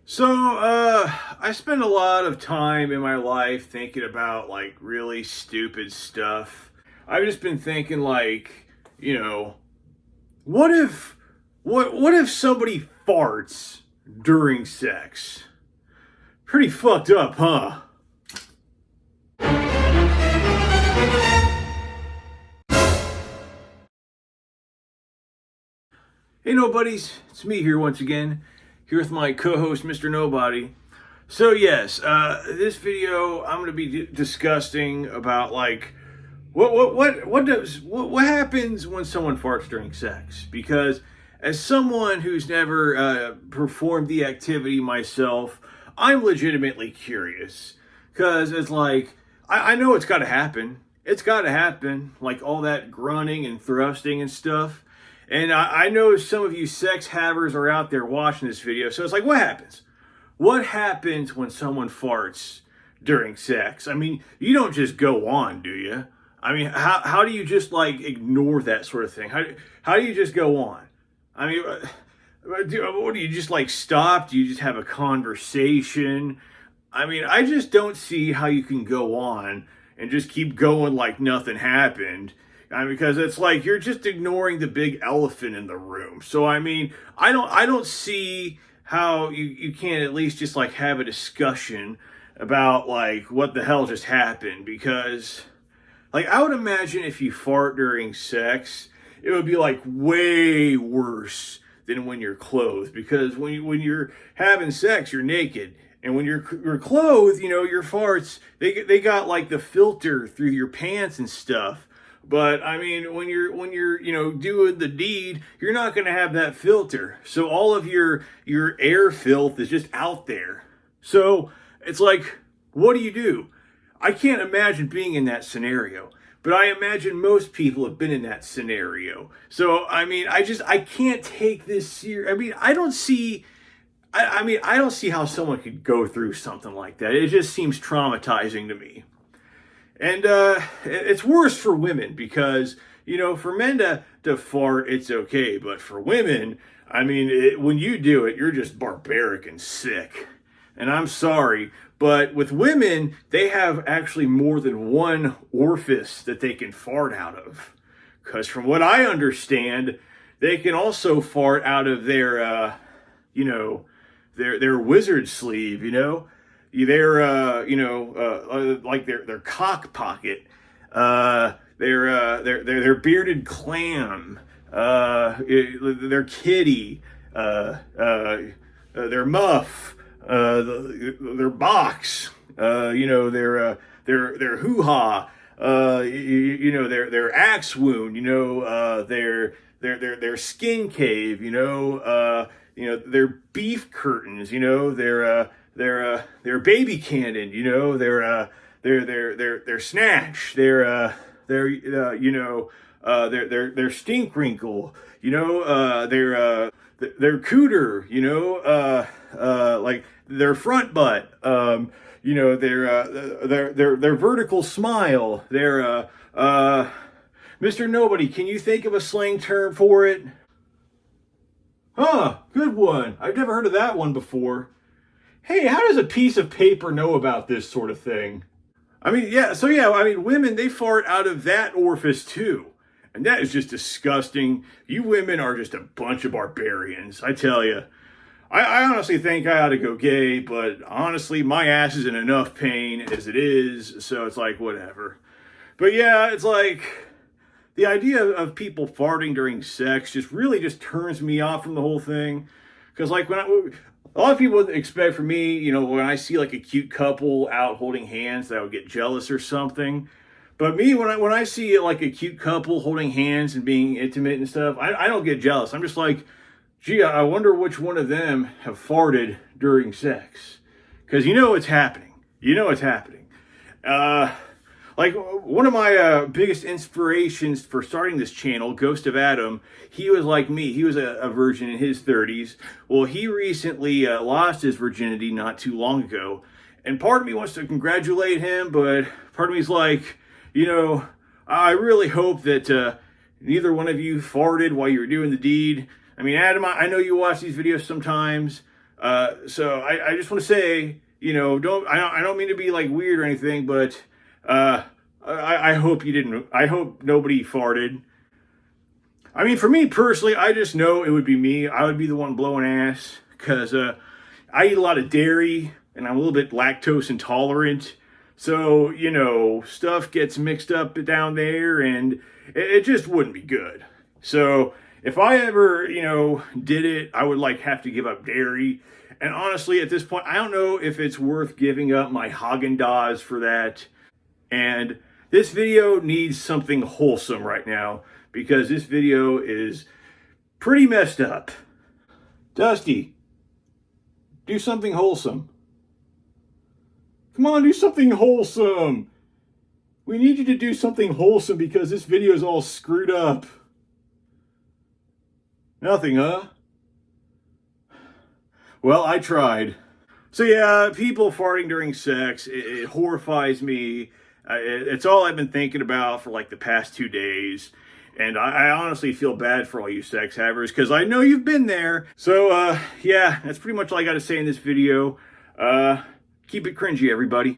I spend a lot of time in my life thinking about like really stupid stuff. I've just been thinking like, you know, what if what if somebody farts during sex? Pretty fucked up, huh? Hey nobodies, it's me here once again, here with my co-host Mr. Nobody. So yes, this video I'm going to be discussing about like what happens when someone farts during sex? Because as someone who's never performed the activity myself, I'm legitimately curious. Because it's like I know it's got to happen. It's got to happen. Like all that grunting and thrusting and stuff. And I know some of you sex havers are out there watching this video. So it's like, what happens? What happens when someone farts during sex? I mean, you don't just go on, do you? I mean, how do you just like ignore that sort of thing? How do you just go on? I mean, what do you just like stop? Do you just have a conversation? I mean, I just don't see how you can go on and just keep going like nothing happened. I mean, because it's like you're just ignoring the big elephant in the room. So I mean, I don't see how you can't at least just like have a discussion about like what the hell just happened. Because like I would imagine if you fart during sex, it would be like way worse than when you're clothed. Because when you're having sex, you're naked. And when you're clothed, you know, your farts, they got like the filter through your pants and stuff. But I mean, when you're doing the deed, you're not going to have that filter. So all of your air filth is just out there. So it's like, what do you do? I can't imagine being in that scenario, but I imagine most people have been in that scenario. So I mean, I can't take this serious. I mean, I don't see. I don't see how someone could go through something like that. It just seems traumatizing to me. And it's worse for women because, you know, for men to fart, it's okay. But for women, I mean, when you do it, you're just barbaric and sick. And I'm sorry, but with women, they have actually more than one orifice that they can fart out of. Because from what I understand, they can also fart out of their wizard sleeve, like their cock pocket, their bearded clam, their kitty, their muff, their box, their hoo ha, their axe wound, their skin cave, their beef curtains, their baby cannon, their snatch, their stink wrinkle, their cooter, like their front butt, their vertical smile, Mr. Nobody, can you think of a slang term for it? Huh, good one. I've never heard of that one before. Hey, how does a piece of paper know about this sort of thing? I mean, women, they fart out of that orifice too. And that is just disgusting. You women are just a bunch of barbarians, I tell you. I honestly think I ought to go gay, but honestly, my ass is in enough pain as it is, so it's like, whatever. But yeah, it's like, the idea of people farting during sex just turns me off from the whole thing. Because like a lot of people expect from me, when I see like a cute couple out holding hands, that I would get jealous or something. But me, when I see like a cute couple holding hands and being intimate and stuff, I don't get jealous. I'm just like, gee, I wonder which one of them have farted during sex. Because it's happening. It's happening. Like one of my biggest inspirations for starting this channel, Ghost of Adam, he was like me. He was a virgin in his 30s. Well, he recently lost his virginity not too long ago. And part of me wants to congratulate him, but part of me is like, I really hope that neither one of you farted while you were doing the deed. I mean, Adam, I know you watch these videos sometimes, So I just want to say, I don't mean to be like weird or anything, but I hope you didn't. I hope nobody farted. I mean, for me personally, I just know it would be me. I would be the one blowing ass because I eat a lot of dairy and I'm a little bit lactose intolerant. So, stuff gets mixed up down there and it just wouldn't be good. So, if I ever, did it, I would have to give up dairy. And honestly, at this point, I don't know if it's worth giving up my Haagen-Dazs for that. And this video needs something wholesome right now because this video is pretty messed up. Dusty, do something wholesome. Come on, do something wholesome. We need you to do something wholesome because this video is all screwed up. Nothing, huh? Well, I tried. So yeah, people farting during sex, it horrifies me. It's all I've been thinking about for the past 2 days. And I honestly feel bad for all you sex havers because I know you've been there. So yeah, that's pretty much all I got to say in this video. Keep it cringy, everybody.